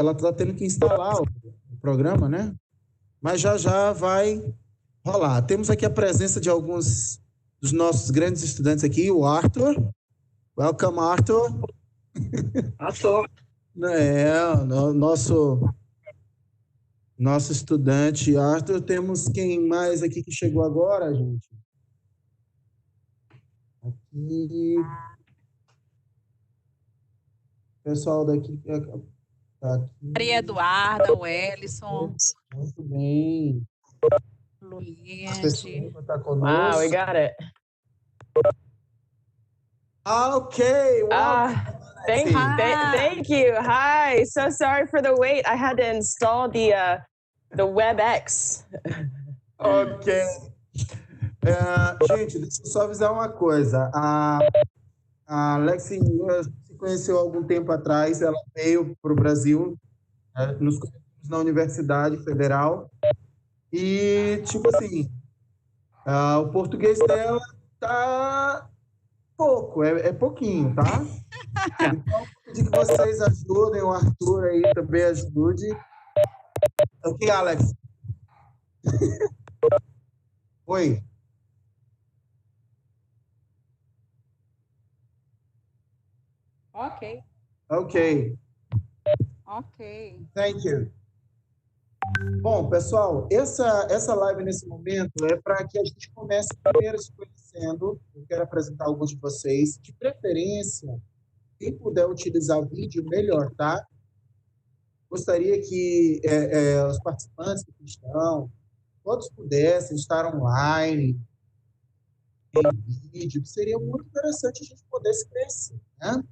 ela está tendo que instalar o programa, né? Mas já já vai rolar. Temos aqui a presença de alguns dos nossos grandes estudantes aqui, o Arthur. Welcome, Arthur. Arthur. Nosso estudante Arthur. Temos quem mais aqui que chegou agora, gente? Aqui. Pessoal daqui. Tá aqui. Maria Eduarda, o Ellison. Muito bem. Luiz. Tá conosco. Wow, we got it. Okay. Thank you. Hi. So sorry for the wait. I had to install the WebEx. Ok. Gente, deixa eu só avisar uma coisa. A Alexi se conheceu há algum tempo atrás. Ela veio para o Brasil, nos conhecemos na Universidade Federal. E, tipo assim, o português dela tá pouco, é pouquinho, tá? Então, vou pedir que vocês ajudem, o Arthur aí também ajude. Ok, Alex? Oi. Ok. Ok. Thank you. Bom, pessoal, essa live nesse momento é para que a gente comece primeiro se conhecendo. Eu quero apresentar alguns de vocês. De preferência, quem puder utilizar vídeo, melhor, tá? Gostaria que os participantes que estão, todos pudessem estar online, em vídeo. Seria muito interessante a gente poder se conhecer, né?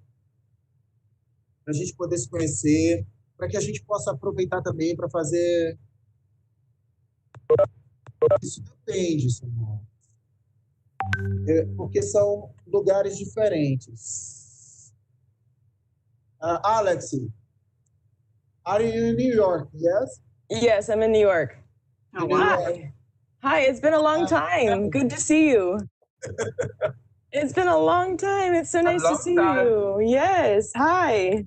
Para a gente poder se conhecer, para que a gente possa aproveitar também para fazer... Isso depende, Simão. Porque são lugares diferentes. Alex, are you in New York, yes? Yes, I'm in New York. Oh, wow. Hi, it's been a long time. Good to see you. It's been a long time. It's so nice to see you. Yes, hi.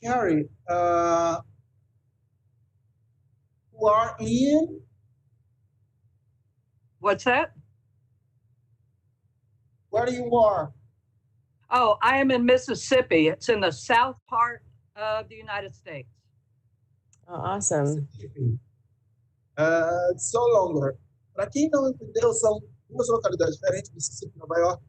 Carrie, who are in... What's that? Where you are? Oh, I am in Mississippi. It's in the south part of the United States. Oh, awesome. So longer. Para quem não entendeu, são duas localidades diferentes, Mississippi e Nova York.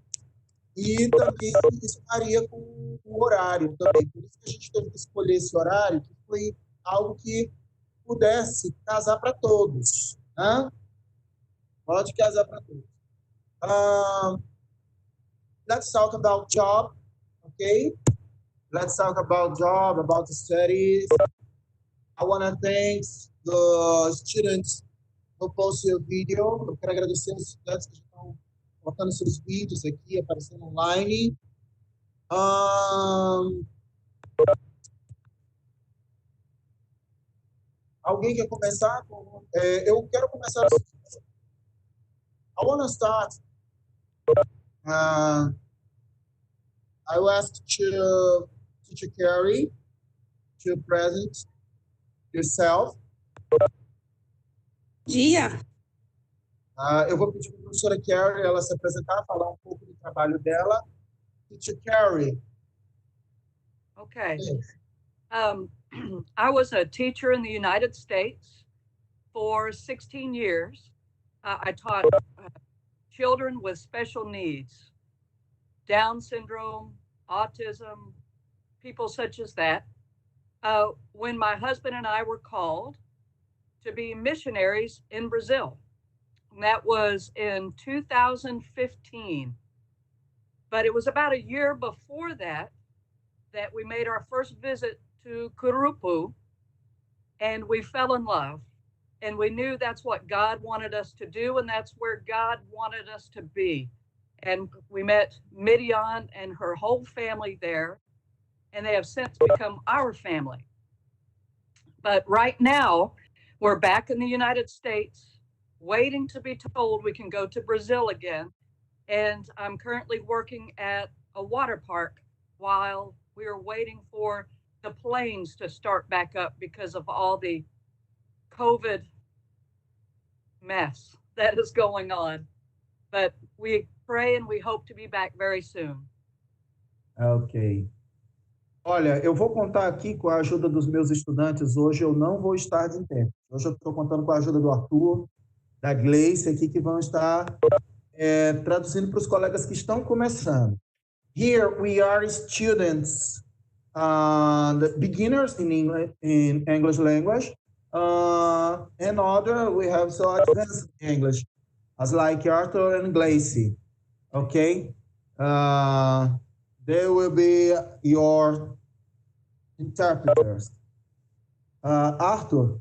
E também isso varia com o horário também. Por isso que a gente teve que escolher esse horário, que foi algo que pudesse casar para todos. Né? Pode casar para todos. Let's talk about job, okay? Let's talk about job, about the studies. I want to thank the students who posted your video. Eu quero agradecer os estudantes que estão colocando seus vídeos aqui, aparecendo online. Alguém quer começar? Eu quero começar. I want to start. I will ask Teacher Carrie to present yourself. Dia. Eu vou pedir para a professora Carrie ela se apresentar, falar um pouco do trabalho dela. Teacher Carrie. Okay. I was a teacher in the United States for 16 years. I taught children with special needs, Down syndrome, autism, people such as that. When my husband and I were called to be missionaries in Brazil, and that was in 2015. But it was about a year before that we made our first visit to Curupu, and we fell in love. And we knew that's what God wanted us to do, and that's where God wanted us to be. And we met Midian and her whole family there, and they have since become our family. But right now, we're back in the United States, waiting to be told we can go to Brazil again. And I'm currently working at a water park while We are waiting for the planes to start back up because of all the COVID mess that is going on. But we pray and we hope to be back very soon. Ok. Olha, eu vou contar aqui com a ajuda dos meus estudantes. Hoje eu não vou estar de intérprete. Hoje eu estou contando com a ajuda do Arthur, da Gleice aqui, que vão estar traduzindo para os colegas que estão começando. Here we are students, the beginners in English language, and other we have so advanced English, as like Arthur and Gleice. Okay, they will be your interpreters. Arthur,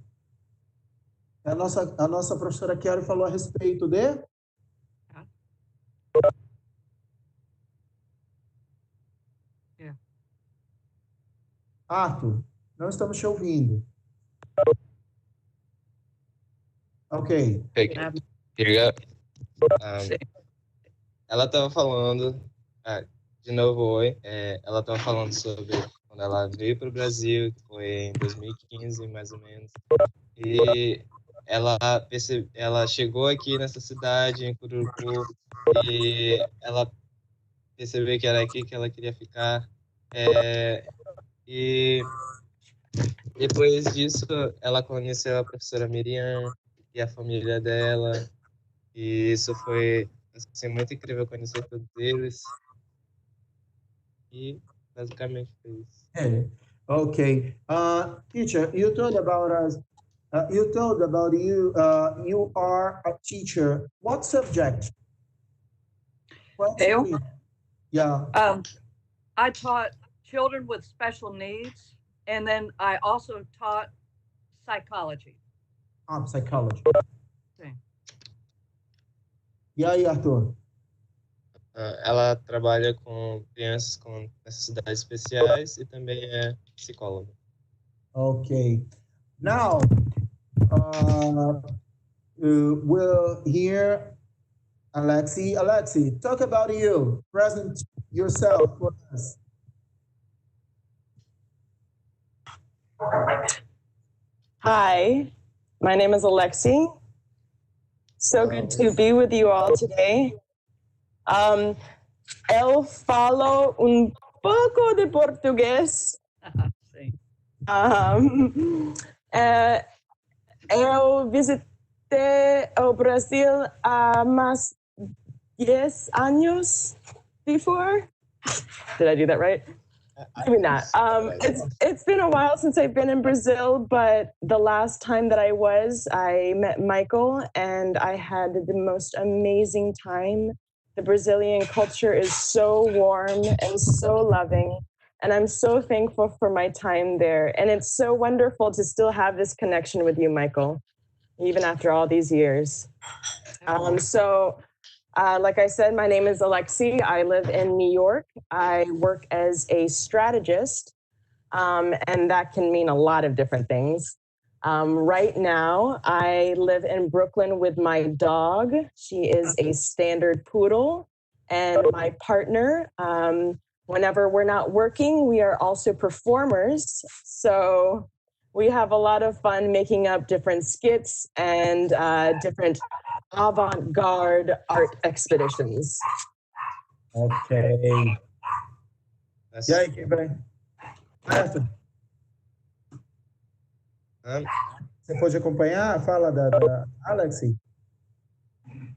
a nossa professora Kelly falou a respeito de... Arthur, não estamos te ouvindo. Ok. Ela estava falando, de novo, oi. Ela estava falando sobre quando ela veio para o Brasil, que foi em 2015, mais ou menos. E ela chegou aqui nessa cidade, em Curucu, e ela percebeu que era aqui que ela queria ficar. E depois disso, ela conheceu a professora Miriam e a família dela. E isso foi assim, muito incrível conhecer todos eles. E basicamente foi isso. Okay. Teacher, you told about us. You are a teacher. What subject? Eu? Yeah. I taught children with special needs, and then I also taught psychology. Psychology. Sim. E aí, Arthur? Ela trabalha com crianças com necessidades especiais e também é psicóloga. Okay. Now, we'll hear Alexi. Alexi, talk about you. Present yourself for us. Hi, my name is Alexi. So good to be with you all today. Eu falo pouco de português. Sim. Eu visitei o Brasil há mais 10 anos before. Did I do that right? Maybe not. It's been a while since I've been in Brazil, but the last time that I met Michael, and I had the most amazing time. The Brazilian culture is so warm and so loving, and I'm so thankful for my time there. And it's so wonderful to still have this connection with you, Michael, even after all these years. Like I said, my name is Alexi. I live in New York. I work as a strategist, and that can mean a lot of different things. Right now, I live in Brooklyn with my dog. She is a standard poodle, and my partner. Whenever we're not working, we are also performers. So we have a lot of fun making up different skits and different avant-garde art expeditions. Ok. E aí, quem vai? Arthur, você pode acompanhar? Fala da Alexi.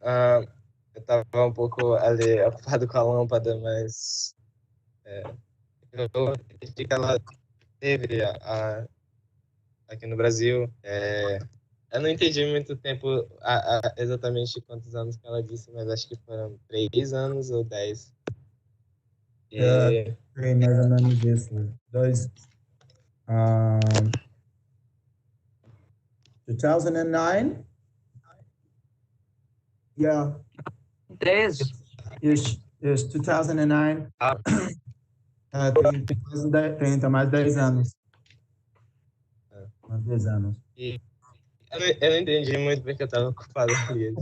Eu estava um pouco ali ocupado com a lâmpada, mas eu entendi que ela teve aqui no Brasil. Eu não entendi muito tempo, exatamente quantos anos que ela disse, mas acho que foram 3 anos ou 10. Tem mais ou menos isso. 2009? Yeah. Dez. Yes, 2009. Tem mais 10 anos. Mais 10 anos. E eu não entendi muito porque eu estava ocupado ali.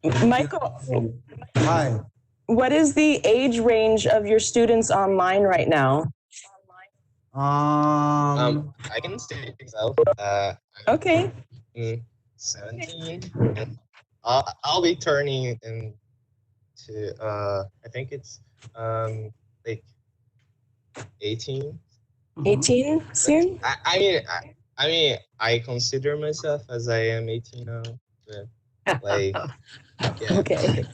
Michael. Hi. what is the age range of your students online right now? I can say myself. Okay. 17. And I'll be turning into I think it's like 18. 18 soon? I mean, I consider myself as I am 18 now. But, like, yeah. Okay.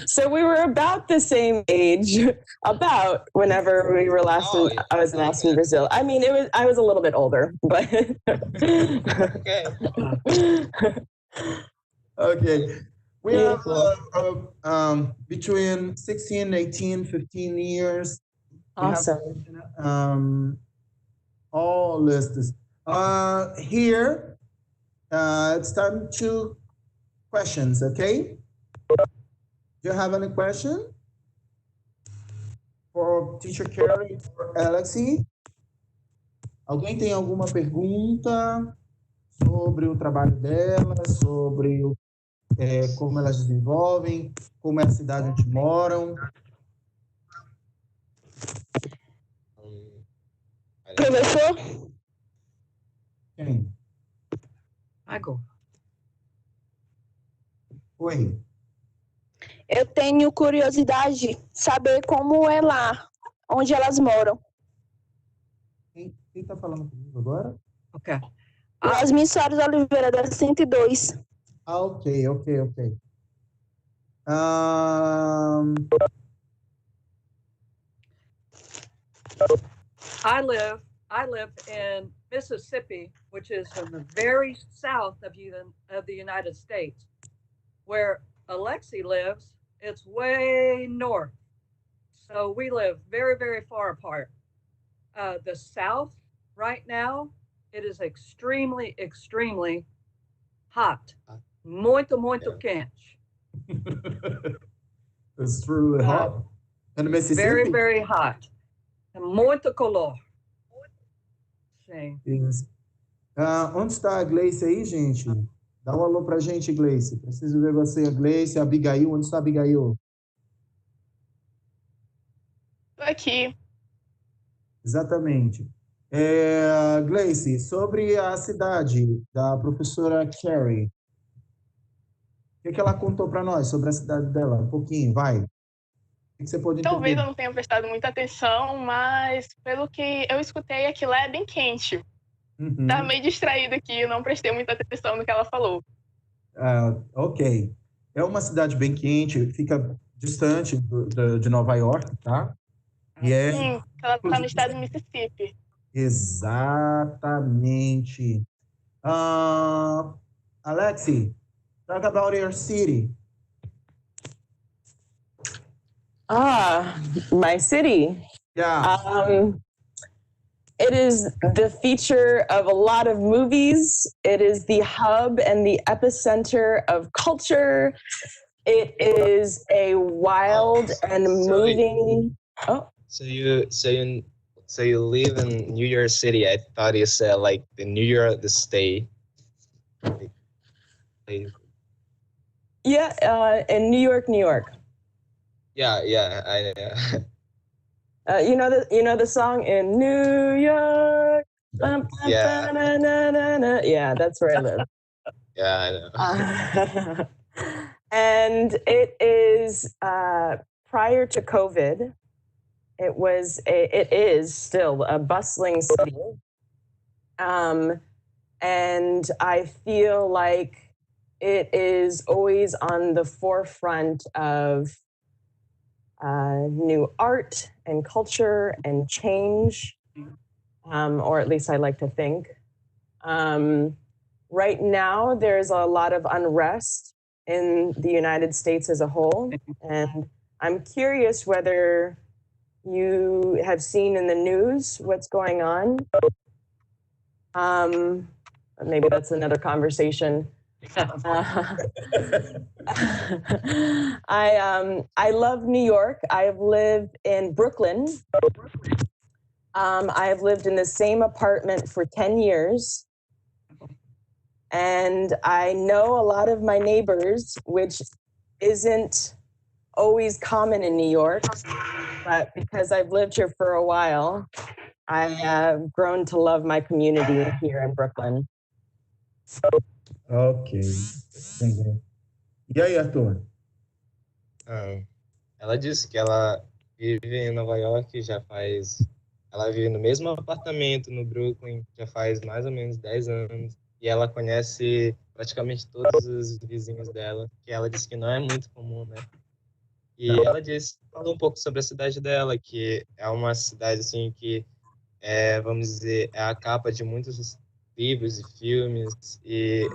So we were about the same age, about whenever we were last Oh, in, I was last in Brazil. I mean, I was a little bit older, but. Okay. Okay. We have Beautiful. between 16, 18, 15 years. We have, Awesome. all listed. Here, it's time to questions, okay? Do you have any question for Teacher Carrie or Alexi? Alguém tem alguma pergunta sobre o trabalho delas, sobre como elas desenvolvem, como é a cidade onde moram? Professor? Quem? Michael. Oi. Eu tenho curiosidade saber como é lá, onde elas moram. Quem está falando comigo agora? Okay. Yasmin Soares Oliveira, da 102. Ok. I live in Mississippi, which is in the very south of the United States. Where Alexi lives, it's way north. So we live very, very far apart. The south right now, it is extremely, extremely hot. Muito, muito quente. It's really hot. And Mississippi? Very, very hot. Muito calor. Sim. Yes. Onde está a Gleice aí, gente? Dá um alô pra gente, Gleice. Preciso ver você, Gleice, Abigail. Onde está a Abigail? Tô aqui. Exatamente. Gleice, sobre a cidade da professora Carrie, o que ela contou para nós sobre a cidade dela? Um pouquinho, vai. O que você pode entender? Talvez eu não tenha prestado muita atenção, mas pelo que eu escutei, aquilo é bem quente. Uhum. Tá meio distraído aqui, não prestei muita atenção no que ela falou. Ok. É uma cidade bem quente, fica distante de Nova York, tá? E Sim, ela tá no estado de Mississippi. Exatamente. Alexi, talk about your city. My city. Yeah. It is the feature of a lot of movies. It is the hub and the epicenter of culture. It is a wild and moving. So you live in New York City. I thought you said like the New York, the state. Yeah, in New York, New York. Yeah. You know the song in New York. Yeah, that's where I live. Yeah, I know. And it is prior to COVID. It is still a bustling city, and I feel like it is always on the forefront of new art and culture and change, or at least I like to think. Right now, there's a lot of unrest in the United States as a whole, and I'm curious whether you have seen in the news what's going on. Maybe that's another conversation. I love New York. I have lived in Brooklyn. I have lived in the same apartment for 10 years. And I know a lot of my neighbors, which isn't always common in New York, but because I've lived here for a while, I have grown to love my community here in Brooklyn. Ok. Entendi. E aí, Arthur? Ela disse que ela vive em Nova York já faz. Ela vive no mesmo apartamento no Brooklyn já faz mais ou menos 10 anos. E ela conhece praticamente todos os vizinhos dela, que ela disse que não é muito comum, né? E ela disse, falou um pouco sobre a cidade dela, que é uma cidade assim que vamos dizer, é a capa de muitos livros e filmes e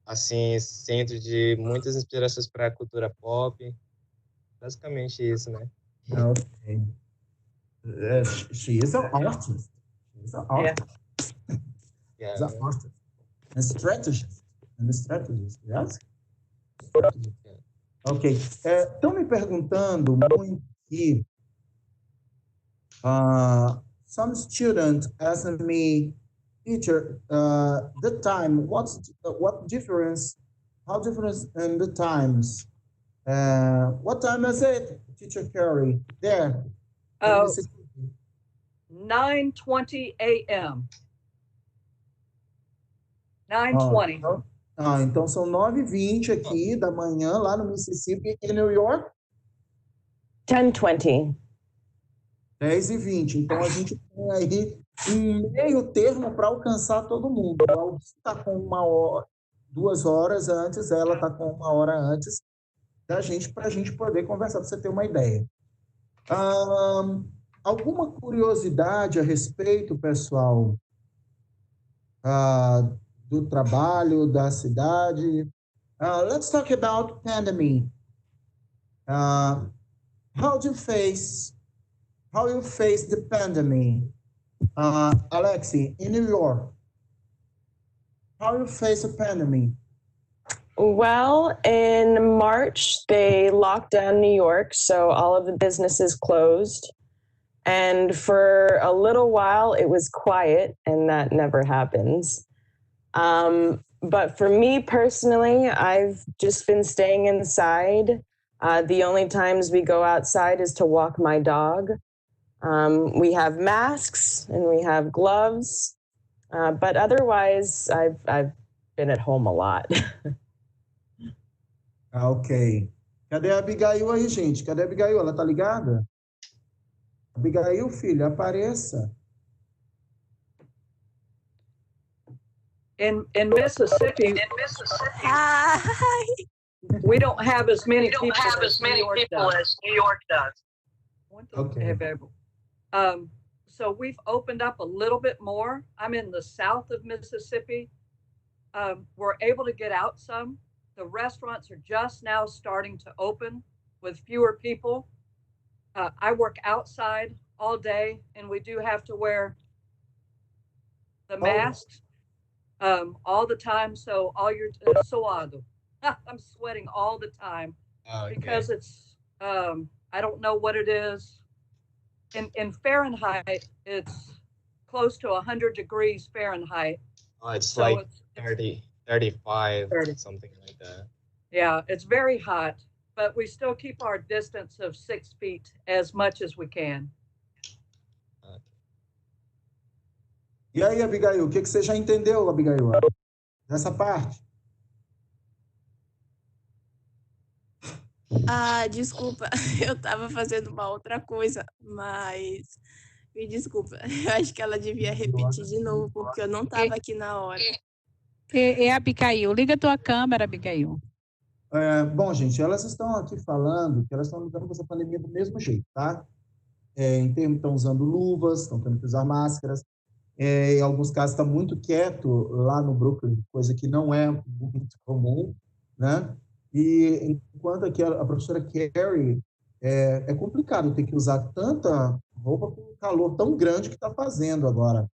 assim, centro de muitas inspirações para a cultura pop. Basicamente isso, né? Okay. She is an artist. She is an artist. Yeah. She's an artist. And strategist. And a strategist, yes? Strategist. Ok. Estão me perguntando muito aqui. Some student asked me, teacher, the time, what difference, how difference in the times? What time is it, Teacher Carrie? There. 9:20 a.m. 9:20. Então são 9h20 aqui da manhã, lá no Mississippi, em New York. 10:20. 10h20. Então a gente tem aí um meio termo para alcançar todo mundo. O Aldo está com 2 horas antes, ela está com 1 hora antes da gente, para a gente poder conversar, para você ter uma ideia. Alguma curiosidade a respeito, pessoal, do trabalho, da cidade? Let's talk about pandemic. How you face the pandemic? Alexi, in New York, how you face the pandemic? Well, in March, they locked down New York, so all of the businesses closed. And for a little while, it was quiet, and that never happens. But for me personally, I've just been staying inside. The only times we go outside is to walk my dog. We have masks and we have gloves, but otherwise, I've been at home a lot. Ok. Cadê a Abigail aí, gente? Cadê a Abigail? Ela tá ligada? Abigail, filha, apareça. In Mississippi, Hi. we don't have as many people as New York does. Okay. So we've opened up a little bit more. I'm in the south of Mississippi. We're able to get out some. The restaurants are just now starting to open with fewer people. I work outside all day, and we do have to wear the masks all the time. So all your suado. I'm sweating all the time because it's I don't know what it is. In Fahrenheit, it's close to 100 degrees Fahrenheit. Oh, it's so like 30, 35, 30. Something like that. Yeah, it's very hot, but we still keep our distance of 6 feet as much as we can. E aí, Abigail, o que você já entendeu, Abigail, dessa parte? Desculpa, eu estava fazendo uma outra coisa, mas me desculpa. Eu acho que ela devia repetir de novo, porque eu não estava aqui na hora. Abigail, liga tua câmera, Abigail. Bom, gente, elas estão aqui falando que elas estão lidando com essa pandemia do mesmo jeito, tá? Em termos, estão usando luvas, estão tendo que usar máscaras. Em alguns casos está muito quieto lá no Brooklyn, coisa que não é muito comum, né? E enquanto aqui a professora Carrie, é complicado ter que usar tanta roupa com o calor tão grande que está fazendo agora.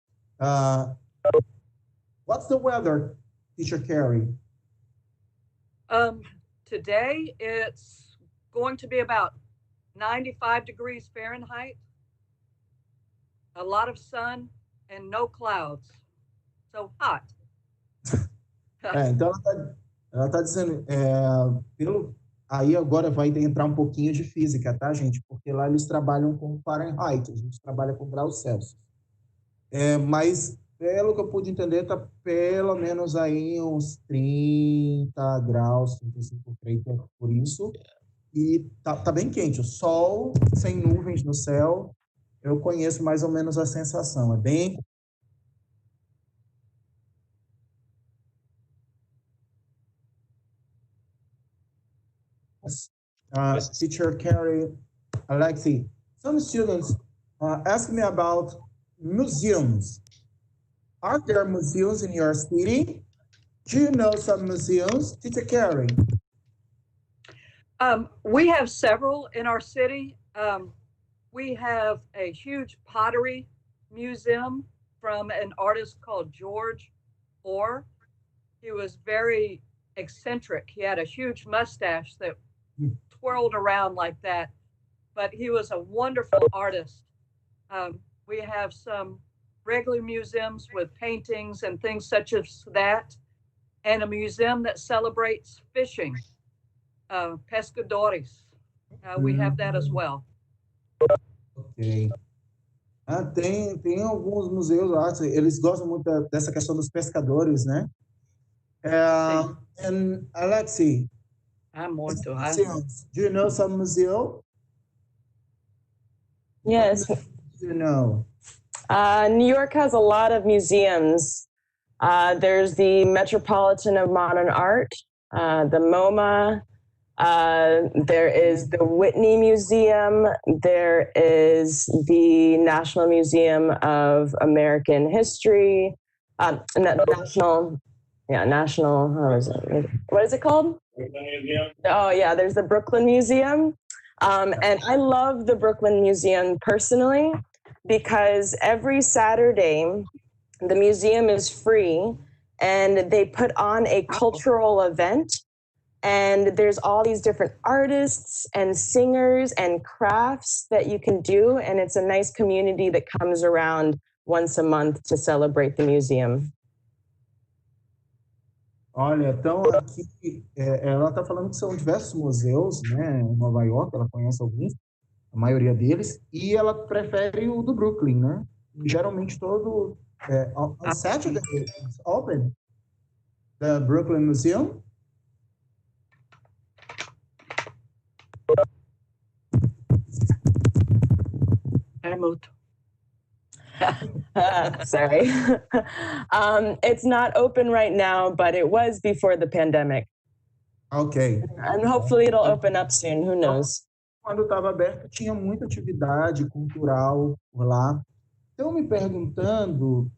What's the weather, Teacher Carrie? Today it's going to be about 95 degrees Fahrenheit, a lot of sun and no clouds, so hot. Então ela tá dizendo, Aí agora vai entrar um pouquinho de física, tá, gente? Porque lá eles trabalham com Fahrenheit, a gente trabalha com graus Celsius. Mas, pelo que eu pude entender, tá pelo menos aí uns 30 graus, 35, 30, por isso. E tá bem quente. O sol, sem nuvens no céu, eu conheço mais ou menos a sensação. É bem... Teacher Carrie, Alexi, some students ask me about museums. Are there museums in your city? Do you know some museums? Teacher Carrie. We have several in our city. We have a huge pottery museum from an artist called George Orr. He was very eccentric. He had a huge mustache that twirled around like that, but he was a wonderful artist. We have some regular museums with paintings and things such as that, and a museum that celebrates fishing, pescadores. We have that as well. Ok. Tem alguns museus lá, eles gostam muito dessa questão dos pescadores, né? And Alexi, museums. Do you know some museum? Yes. Do you know? New York has a lot of museums. There's the Metropolitan of Modern Art, the MoMA. There is the Whitney Museum. There is the National Museum of American History. National, what is it called? Oh, yeah, there's the Brooklyn Museum. And I love the Brooklyn Museum personally because every Saturday, the museum is free and they put on a cultural event. And there's all these different artists and singers and crafts that you can do. And it's a nice community that comes around once a month to celebrate the museum. Olha, então aqui ela está falando que são diversos museus, né, em Nova York, ela conhece alguns, a maioria deles, e ela prefere o do Brooklyn, né? E geralmente todo on Saturday it's open, the Brooklyn Museum. Sorry. It's not open right now, but it was before the pandemic. Ok. And hopefully it'll open up soon. Who knows? Quando estava aberto, tinha muita atividade cultural por lá. Então, me perguntando...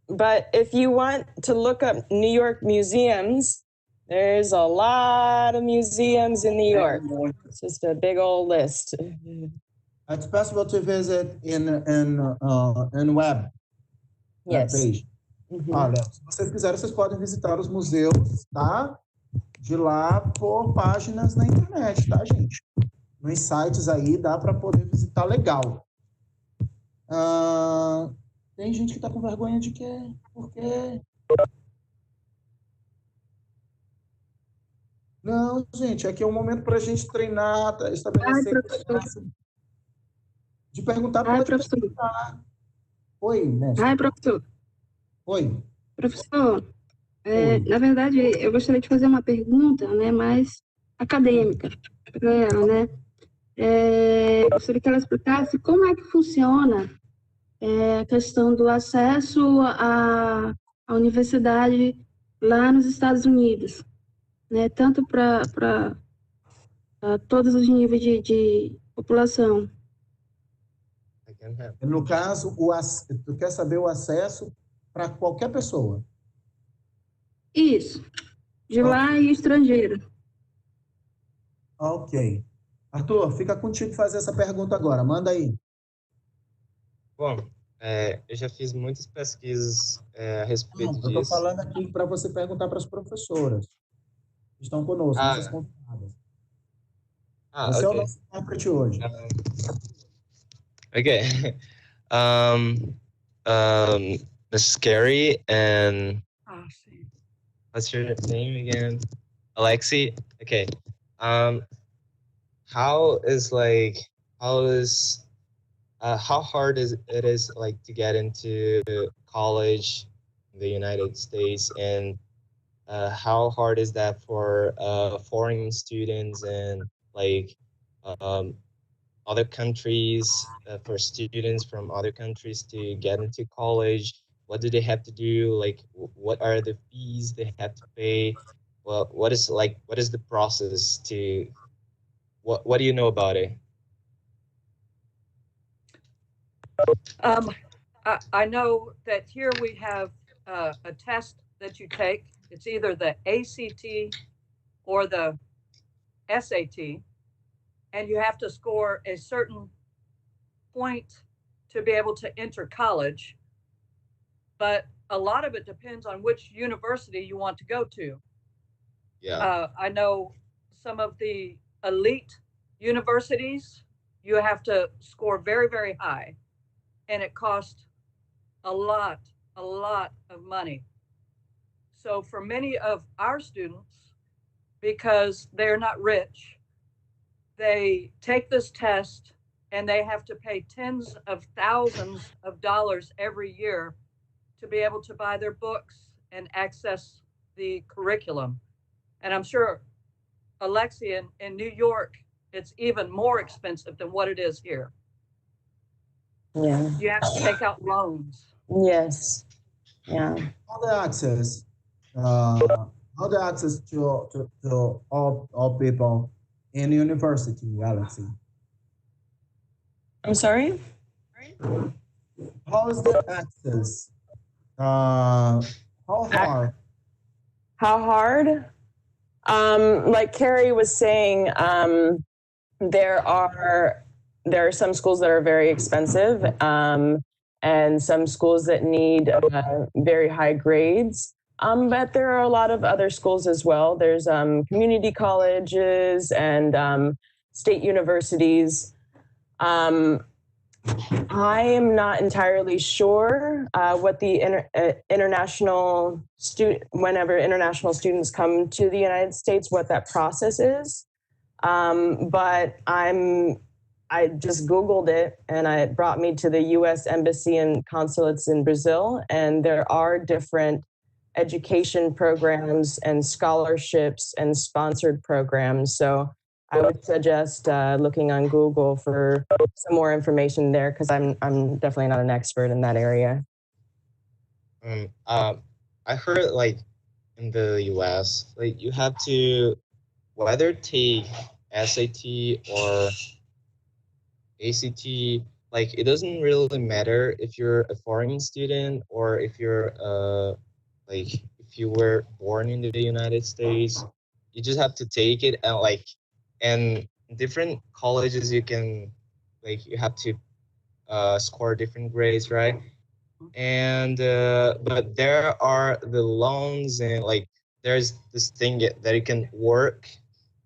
But if you want to look up New York museums, there's a lot of museums in New York. It's just a big old list. It's possible to visit in web page. Olha, se vocês quiserem, vocês podem visitar os museus, tá? De lá por páginas na internet, tá, gente? Nos sites aí dá para poder visitar legal. Tem gente que tá com vergonha de quê? Por quê? Não, gente, aqui é um momento para a gente treinar, estabelecer... De perguntar, pode perguntar. Oi, mestre. Professor. Oi. Professor, na verdade, eu gostaria de fazer uma pergunta, né, mais acadêmica para ela, né? Gostaria que ela explicasse como é que funciona a questão do acesso à universidade lá nos Estados Unidos, né? Tanto para todos os níveis de população. No caso, tu quer saber o acesso para qualquer pessoa? Isso. De lá e estrangeiro. Ok. Arthur, fica contigo fazer essa pergunta agora. Manda aí. Bom, eu já fiz muitas pesquisas a respeito disso. Eu estou falando aqui para você perguntar para as professoras que estão conosco, nossas convidadas. Você é o nosso intérprete hoje. Okay. Miss Carrie and what's your name again? Alexi, okay. Um, how is like how is how hard is it is like to get into college in the United States, and how hard is that for foreign students and like um, other countries, for students from other countries to get into college? What do they have to do? Like, what are the fees they have to pay? Well, what is the process to what do you know about it? Um, I know that here we have a test that you take. It's either the ACT or the SAT, and you have to score a certain point to be able to enter college. But a lot of it depends on which university you want to go to. Yeah. I know some of the elite universities, you have to score very, very high, and it costs a lot, a lot of money. So for many of our students, because they're not rich, they take this test and they have to pay tens of thousands of dollars every year to be able to buy their books and access the curriculum. And I'm sure, Alexia, in New York, it's even more expensive than what it is here. Yeah. You have to take out loans. Yes. Yeah. All the access, all the access to all people in university, Alexi. I'm sorry? How is the access? How hard? How hard? Like Carrie was saying, there are some schools that are very expensive, and some schools that need very high grades. But there are a lot of other schools as well. There's community colleges and state universities. I am not entirely sure what the international student, whenever international students come to the United States, what that process is. But I just Googled it, and it brought me to the U.S. Embassy and consulates in Brazil, and there are different education programs and scholarships and sponsored programs. So I would suggest looking on Google for some more information there, because I'm definitely not an expert in that area. I heard like in the U.S., like you have to whether take SAT or ACT, like it doesn't really matter if you're a foreign student or if you're like if you were born in the United States. You just have to take it, and like and different colleges you can like you have to score different grades, right? And but there are the loans, and like there's this thing that you can work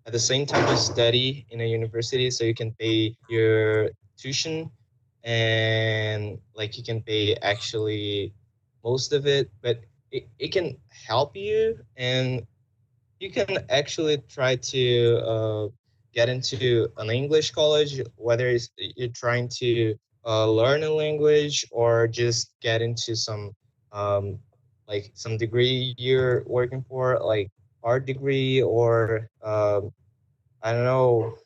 at the same time you study in a university, so you can pay your tuition, and like you can pay actually most of it, but it can help you, and you can actually try to get into an English college, whether you're trying to learn a language or just get into some um, like some degree you're working for, like art degree or I don't know,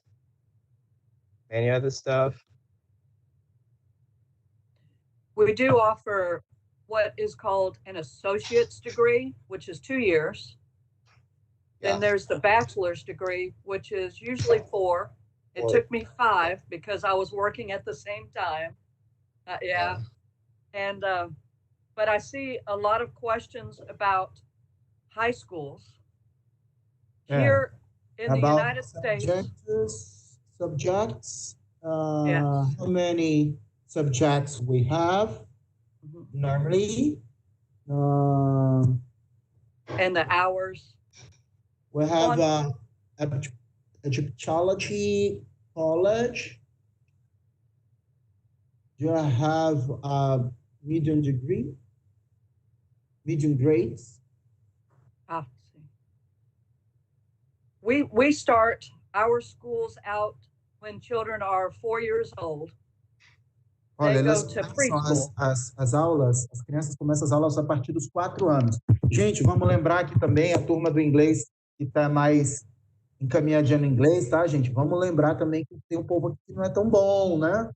any other stuff. We do offer what is called an associate's degree, which is 2 years. Then there's the bachelor's degree, which is usually 4. It took me 5 because I was working at the same time. Yeah. And, but I see a lot of questions about high schools. Here in the About United States. Subjects, Yes. how many subjects we have normally. And the hours. We have Egyptology college. Do you have a medium degree? Medium grades? Ah, we start our schools out when children are 4 years old. Olha, They go elas to começam preschool. as aulas, as crianças começam as aulas a partir dos 4 anos. Gente, vamos lembrar aqui também a turma do inglês que está mais encaminhadinha no inglês, tá, gente? Vamos lembrar também que tem um povo aqui que não é tão bom, né?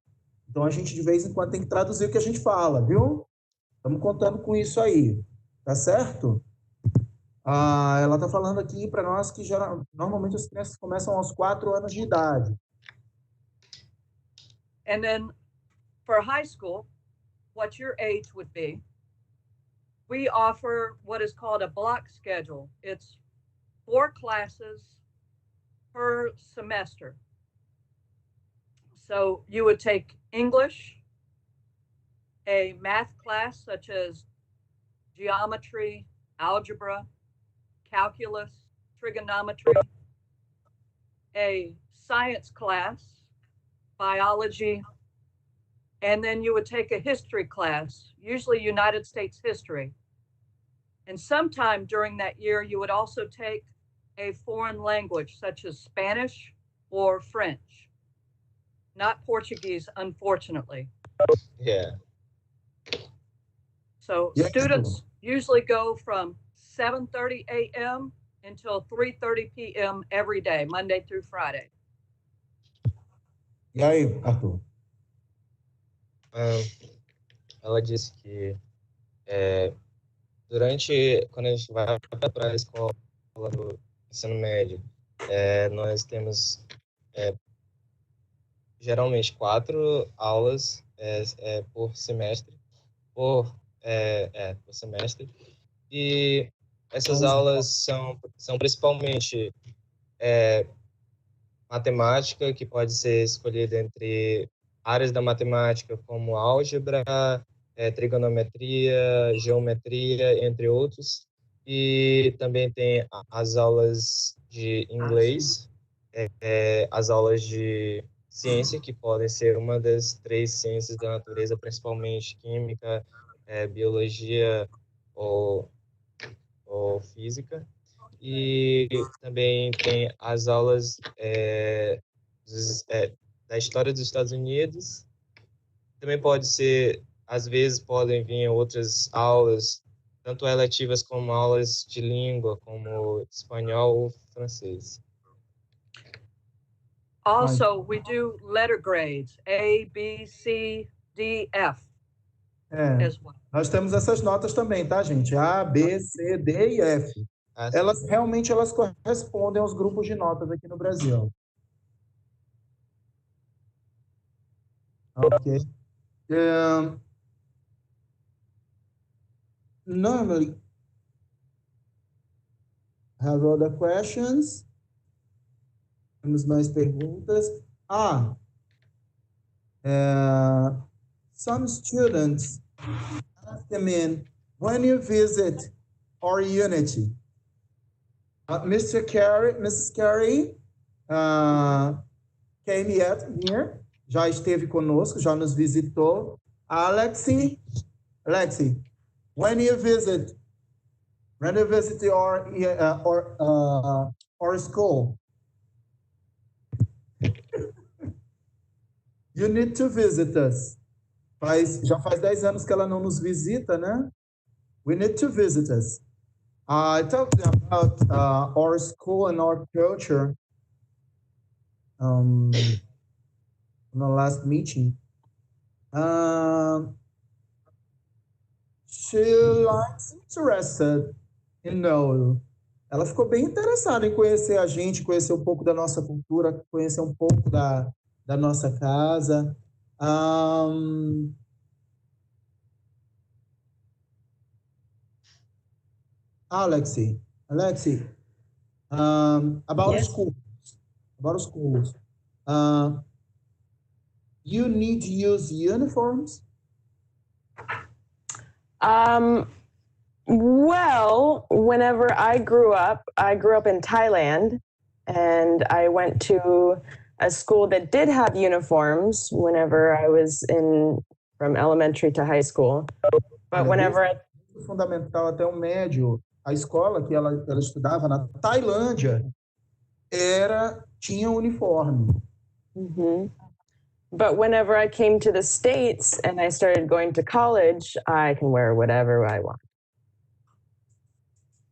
Então a gente de vez em quando tem que traduzir o que a gente fala, viu? Estamos contando com isso aí, tá certo? Ela está falando aqui para nós que normalmente as crianças começam aos 4 anos de idade. And then for high school, what your age would be, we offer what is called a block schedule. It's 4 classes per semester. So you would take English, a math class such as geometry, algebra, calculus, trigonometry, a science class, biology, and then you would take a history class, usually United States history. And sometime during that year, you would also take a foreign language such as Spanish or French, not Portuguese, unfortunately. Yeah. So Yes. students usually go from 7:30 a.m. until 3:30 p.m. every day, Monday through Friday. E aí, Arthur? Ela disse que quando a gente vai para a escola do ensino médio, nós temos geralmente 4 aulas por semestre, por semestre, e essas aulas são principalmente matemática, que pode ser escolhida entre áreas da matemática como álgebra, trigonometria, geometria, entre outros. E também tem as aulas de inglês, as aulas de ciência, que podem ser uma das 3 ciências da natureza, principalmente química, biologia ou física. E também tem as aulas da história dos Estados Unidos. Também pode ser, às vezes, podem vir outras aulas, tanto eletivas como aulas de língua, como espanhol ou francês. Also, we do letter grades, A, B, C, D, F. As well. Nós temos essas notas também, tá, gente? A, B, C, D e F. Elas realmente correspondem aos grupos de notas aqui no Brasil. Ok. Normally, have other questions? Temos mais perguntas? Some students ask them when you visit our unity. Mrs. Carey came here, já esteve conosco, já nos visitou. Alexi, when you visit our school, you need to visit us. Já faz 10 anos que ela não nos visita, né? We need to visit us. I talked about our school and our culture in the last meeting. She likes interested in know. Ela ficou bem interessada em conhecer a gente, conhecer um pouco da nossa cultura, conhecer um pouco da nossa casa. Alexi, about Yes. schools. You need to use uniforms? Well, whenever I grew up in Thailand, and I went to a school that did have uniforms whenever I was from elementary to high school. But whenever do fundamental até o médio, a escola que ela estudava na Tailândia tinha uniforme. Mhm. But whenever I came to the States and I started going to college, I can wear whatever I want.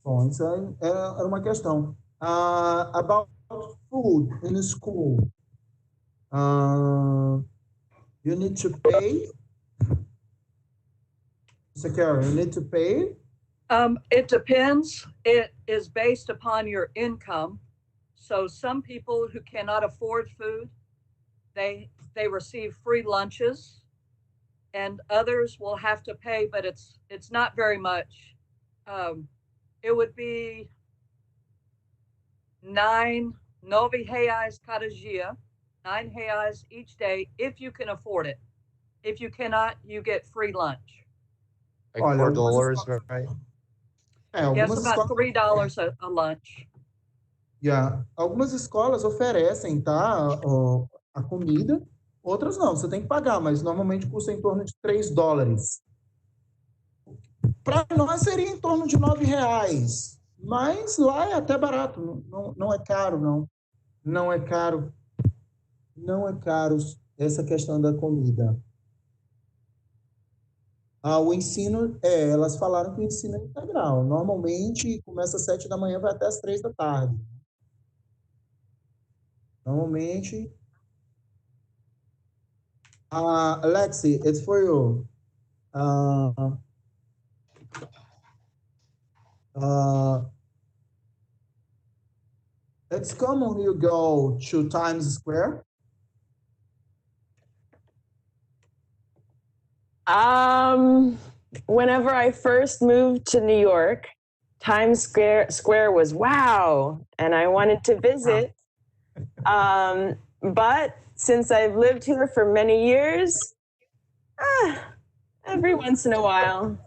Bom, isso aí era uma questão. About food in school. You need to pay. Mr. Carey, you need to pay. It depends. It is based upon your income. So some people who cannot afford food, they receive free lunches, and others will have to pay, but it's not very much. It would be 9 reais cada dia, 9 reais each day, if you can afford it. If you cannot, you get free lunch. Like Olha, $4, right? Yes, algumas about escolas, $3 a lunch. yeah, algumas escolas oferecem, tá, a comida, outras não, você tem que pagar, mas normalmente custa em torno de $3. Para nós seria em torno de R$ 9, mas lá é até barato, não é caro, não. Não é caro. Não é caro essa questão da comida. O ensino, elas falaram que o ensino é integral. Normalmente começa às 7 da manhã, vai até às 3 da tarde. Normalmente. Alexi, it's for you. It's common you go to Times Square. Whenever I first moved to New York, Times Square was wow, and I wanted to visit. But since I've lived here for many years, every once in a while.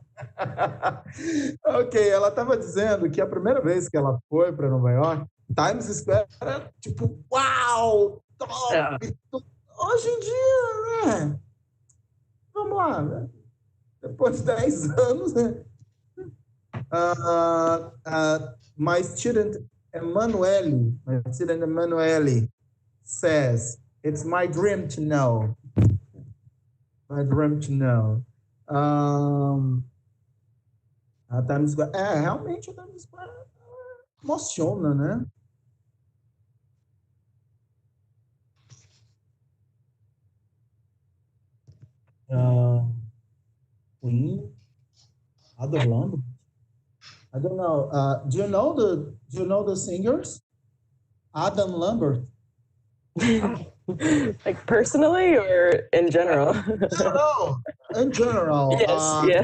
Ok, ela estava dizendo que a primeira vez que ela foi para Nova York, Times Square era tipo, uau, top! Hoje em dia, né? Vamos lá, né? Depois de 10 anos, né? My student Emanuele says, it's my dream to know. My dream to know. A Times Square, realmente a Times Square emociona, né? Queen, Adam Lambert. I don't know. Do you know the singers? Adam Lambert. Like personally or in general? No, in general. Yes, yeah.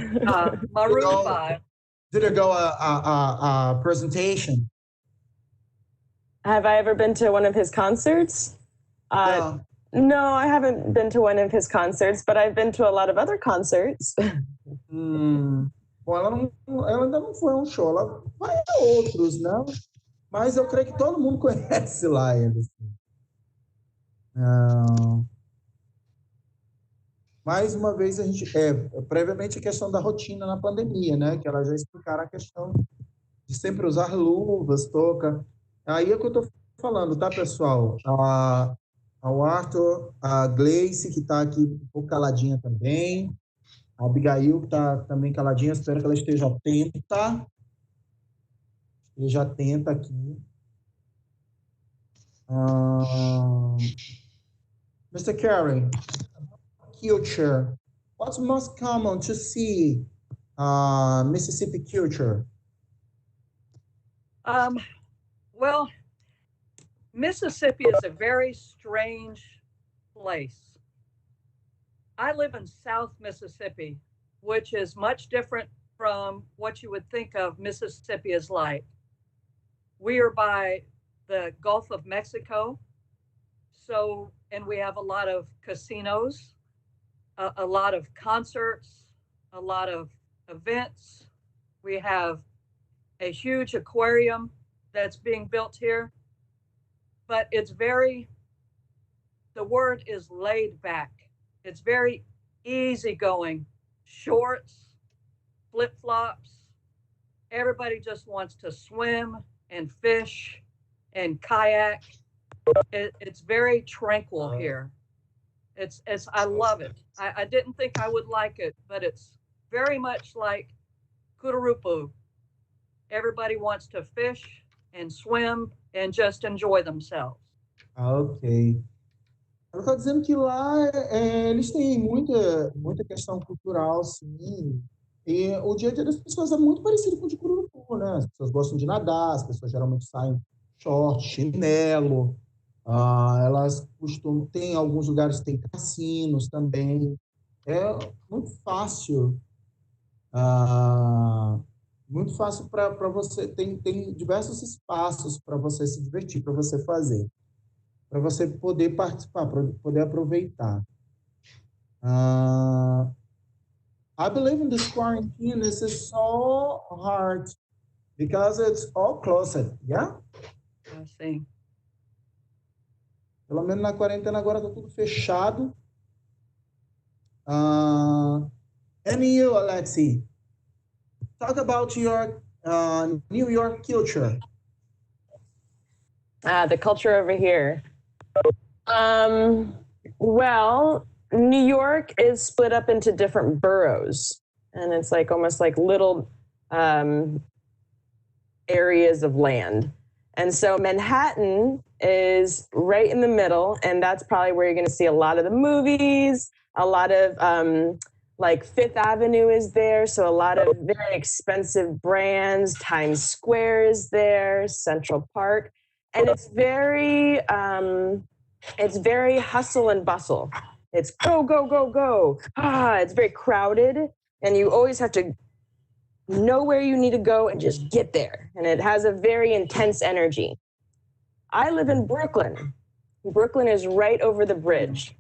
Maroon 5. Did you go a presentation? Have I ever been to one of his concerts? No, I haven't been to one of his concerts, but I've been to a lot of other concerts. Bom, ela ainda não foi a um show, ela vai a outros, né? Mas eu creio que todo mundo conhece lá eles. Mais uma vez, a gente, previamente a questão da rotina na pandemia, né? Que elas já explicaram a questão de sempre usar luvas, touca. Aí é o que eu estou falando, tá, pessoal? Ao Arthur, a Gleice, que está aqui um pouco caladinha também. A Abigail, que está também caladinha. Espero que ela esteja atenta. Esteja atenta aqui. Mr. Carey, culture. What's most common to see Mississippi culture? Well, Mississippi is a very strange place. I live in South Mississippi, which is much different from what you would think of Mississippi as like. We are by the Gulf of Mexico, and we have a lot of casinos, a lot of concerts, a lot of events. We have a huge aquarium that's being built here, but the word is laid back. It's very easygoing, shorts, flip-flops. Everybody just wants to swim and fish and kayak. It's very tranquil here. I love it. I didn't think I would like it, but it's very much like Kurupu. Everybody wants to fish and swim and just enjoy themselves. Ok. Ela está dizendo que lá eles têm muita questão cultural, sim. E o dia a dia das pessoas é muito parecido com o de Cururupu, né? As pessoas gostam de nadar, as pessoas geralmente saem short, chinelo. Elas costumam... Tem alguns lugares que tem cassinos também. É muito fácil. Muito fácil para você. Tem diversos espaços para você se divertir, para você fazer. Para você poder participar, para poder aproveitar. I believe in this quarantine, this is so hard because it's all closed, yeah? Sim. Pelo menos na quarentena agora está tudo fechado. And you, Alexi, talk about your New York culture. The culture over here. Well, New York is split up into different boroughs, and it's like almost like little areas of land. And so Manhattan is right in the middle, and that's probably where you're going to see a lot of the movies, a lot of like Fifth Avenue is there, so a lot of very expensive brands. Times Square is there, Central Park, and it's very hustle and bustle. It's go, go, go, go. It's very crowded, and you always have to know where you need to go and just get there. And it has a very intense energy. I live in Brooklyn. Brooklyn is right over the bridge.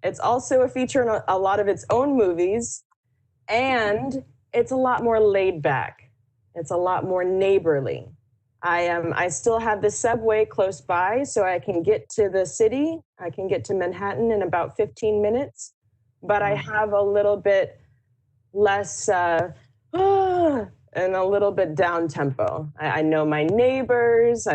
It's also a feature in a lot of its own movies, and it's a lot more laid back. It's a lot more neighborly. I still have the subway close by, so I can get to the city. I can get to Manhattan in about 15 minutes, but I have a little bit less and a little bit down tempo. I know my neighbors.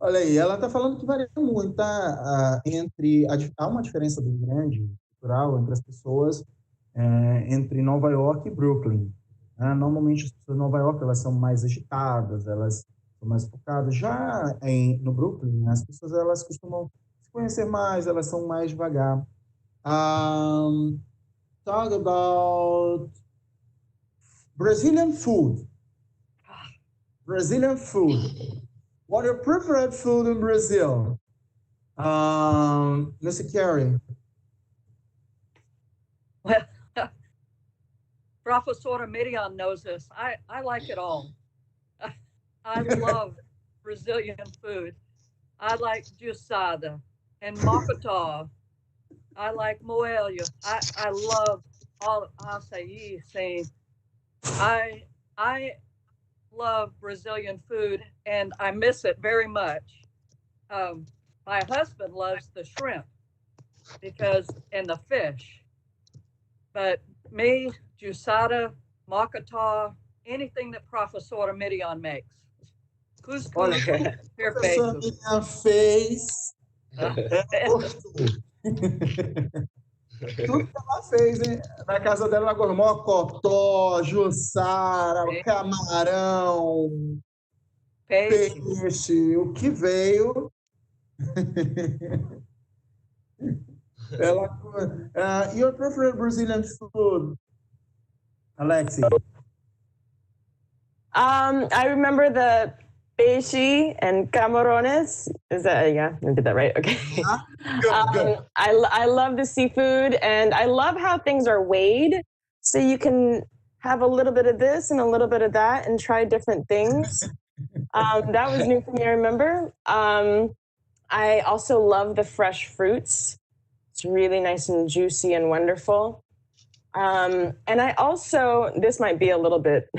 Olha aí, ela está falando que varia muito, tá? Há uma diferença bem grande, cultural, entre as pessoas entre Nova York e Brooklyn. Normalmente as pessoas de Nova York elas são mais agitadas, elas são mais focadas. Já no Brooklyn, as pessoas elas costumam se conhecer mais, elas são mais devagar. Talk about Brazilian food. Brazilian food. What are your preferred food in Brazil? Mr. Carey. Well, Professor Miriam knows this. I like it all. I love Brazilian food. I like juçada and macatá. I like moelho. I love all açaí. I love Brazilian food, and I miss it very much. My husband loves the shrimp and the fish, but me, juçada, macatá, anything that Professor Midian makes. Couscous, perfeito. Minha fez. Tudo que ela fez, hein? Na casa dela, ela gostou mocotó, juçara, camarão, peixe, o que veio. Your preferred Brazilian food, Alexi? I remember the peixe and camarones. Is that, yeah, I did that right? Okay. Good. I love the seafood, and I love how things are weighed. So you can have a little bit of this and a little bit of that and try different things. That was new for me, I remember. I also love the fresh fruits. It's really nice and juicy and wonderful. And I also, this might be a little bit,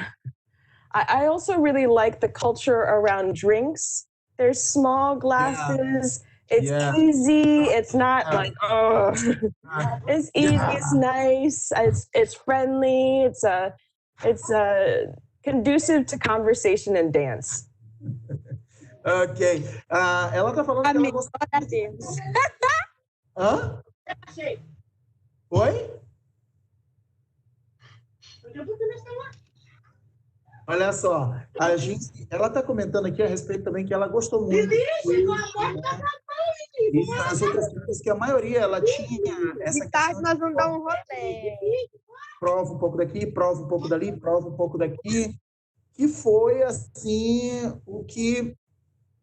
I also really like the culture around drinks. There's small glasses It's Yeah. easy. It's not Yeah. like, oh, it's easy. It's nice. It's friendly. It's conducive to conversation and dance. Ok. Ela tá falando que ela Amém. gostava. Glória a Deus. Hã? Oi? Olha só, ela está comentando aqui a respeito também que ela gostou muito do peixe, né? E as outras coisas que a maioria ela tinha essa questão nós de vamos dar um rolê. prova um pouco daqui, prova um pouco dali, prova um pouco daqui, que foi assim o que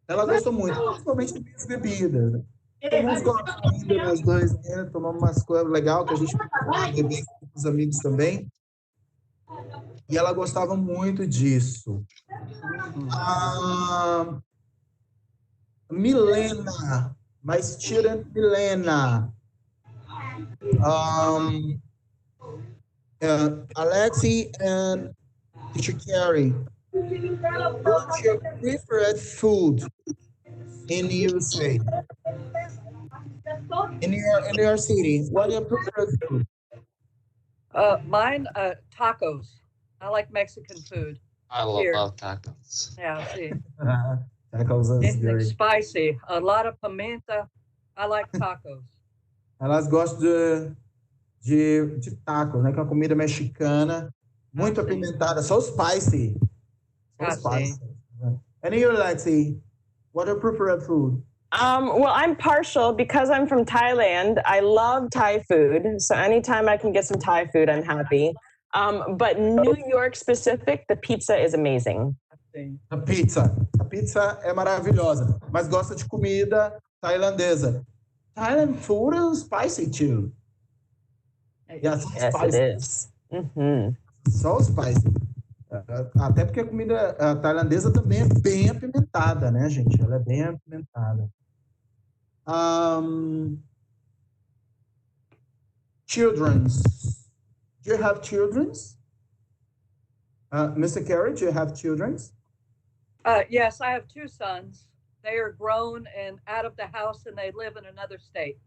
ela gostou muito, principalmente também as bebidas. Né? Tomamos gosto ainda nós dois, né? Tomamos umas coisas legais que a gente pode beber com os amigos também. E ela gostava muito disso. Milena, my student Milena. Alexi and teacher Carrie. What's your preferred food in USA? In your city, what your preferred food? Mine, tacos. I like Mexican food. I Here. love tacos. Yeah, see. Tacos is Anything great. spicy. A lot of pimenta. I like tacos. Elas gostam de tacos, né? Que é uma comida mexicana, muito apimentada, so spicy. So spicy. And you, Lexi, what are your preferred food? Well, I'm partial because I'm from Thailand. I love Thai food. So anytime I can get some Thai food, I'm happy. But New York specific, the pizza is amazing. A pizza é maravilhosa, mas gosta de comida tailandesa. Thailand food is spicy too. Yeah, so Yes, spicy. it is. Mm-hmm. So spicy. Até porque a comida tailandesa também é bem apimentada, né, gente? Ela é bem apimentada. Children's. Do you have children's? Mr. Carey, do you have children's? Yes, I have 2 sons. They are grown and out of the house and they live in another state.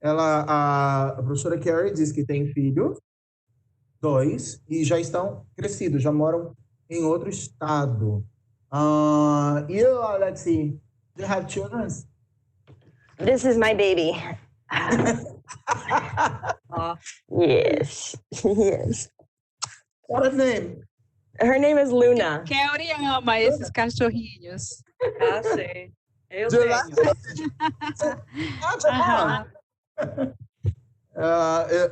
A professora Carey diz que tem filho, 2, e já estão crescidos, já moram em outro estado. You, Alexi, do you have children? This is my baby. Yes. Yes. What a name? Her name is Luna. Kelly ama esses cachorrinhos. Ah, sim. Eu Do you tenho.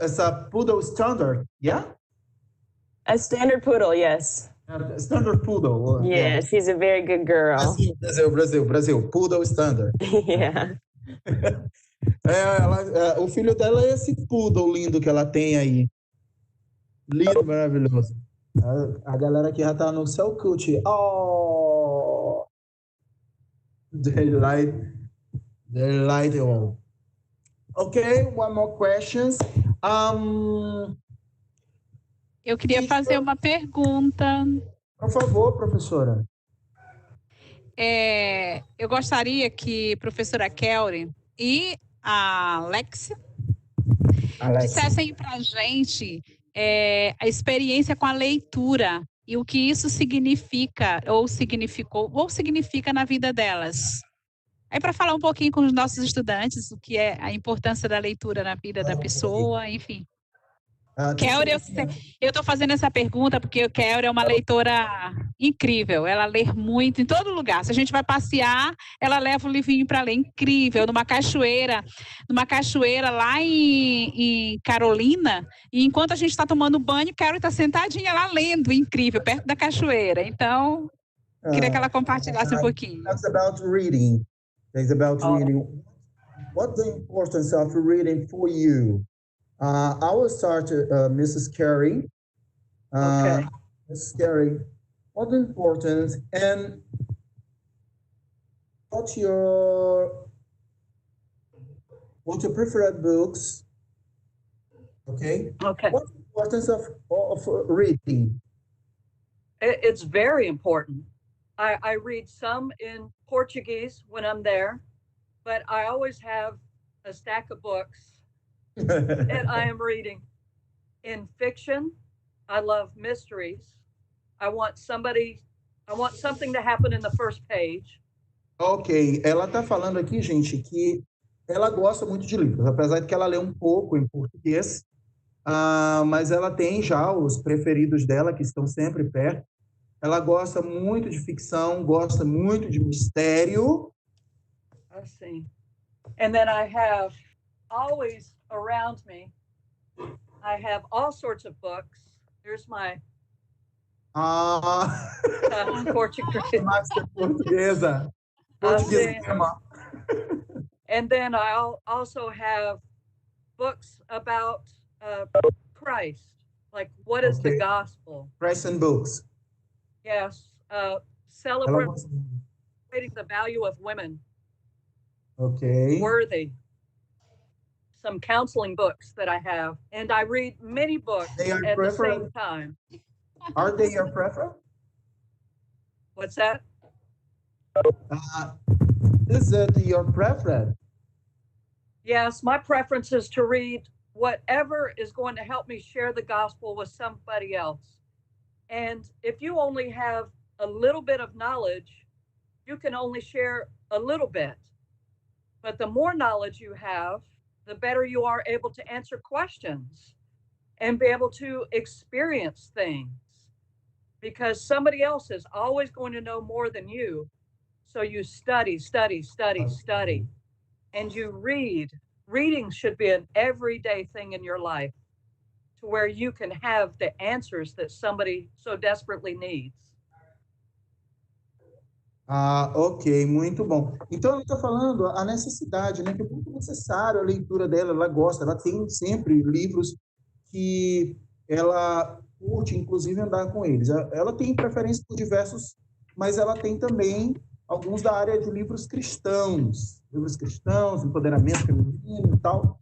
It's a poodle standard, yeah? A standard poodle, yes. Standard poodle. Yeah, she's a very good girl. Brasil. Poodle standard. Yeah. O filho dela é esse poodle lindo que ela tem aí. Lindo, maravilhoso. A galera aqui já tá no céu cult. Oh! They light it all. Okay, one more questions. Eu queria fazer uma pergunta. Por favor, professora. Eu gostaria que a professora Kelly e a Alexia dissessem para a gente a experiência com a leitura e o que isso significa, ou significou, ou significa na vida delas. Aí para falar um pouquinho com os nossos estudantes, o que é a importância da leitura na vida da pessoa, enfim. Kelly, eu estou fazendo essa pergunta porque a Kelly é uma leitora incrível, ela lê muito em todo lugar. Se a gente vai passear, ela leva o livrinho para ler, incrível, numa cachoeira lá em Carolina, e enquanto a gente está tomando banho, Kelly está sentadinha lá lendo, incrível, perto da cachoeira. Então, queria que ela compartilhasse um pouquinho. That's about reading. It's about reading. What's the importance of reading for you? I will start, Mrs. Carey. Okay. Mrs. Carey, what's the importance and what's your preferred books? Okay. Okay. What's the importance of reading? It's very important. I read some in Portuguese when I'm there, but I always have a stack of books that I am reading. In fiction, I love mysteries. I want something to happen in the first page. Ok, ela está falando aqui, gente, que ela gosta muito de livros, apesar de que ela lê um pouco em português, mas ela tem já os preferidos dela, que estão sempre perto. Ela gosta muito de ficção, gosta muito de mistério. Assim. And then I have always around me, I have all sorts of books. Here's my Portuguese. Master portuguesa. Português tema. And then I also have books about Christ, like what is the gospel? Christ and books. Yes, celebrating the value of women. Okay. Worthy. Some counseling books that I have, and I read many books at the same time. Are they your preference? What's that? Is it your preference? Yes, my preference is to read whatever is going to help me share the gospel with somebody else. And if you only have a little bit of knowledge, you can only share a little bit. But the more knowledge you have, the better you are able to answer questions and be able to experience things, because somebody else is always going to know more than you. So you study, and you read. Reading should be an everyday thing in your life to where you can have the answers that somebody so desperately needs. Ok, muito bom. Então, ela está falando a necessidade, né, que é muito necessário a leitura dela, ela gosta, ela tem sempre livros que ela curte, inclusive, andar com eles. Ela tem preferência por diversos, mas ela tem também alguns da área de livros cristãos, empoderamento feminino e tal.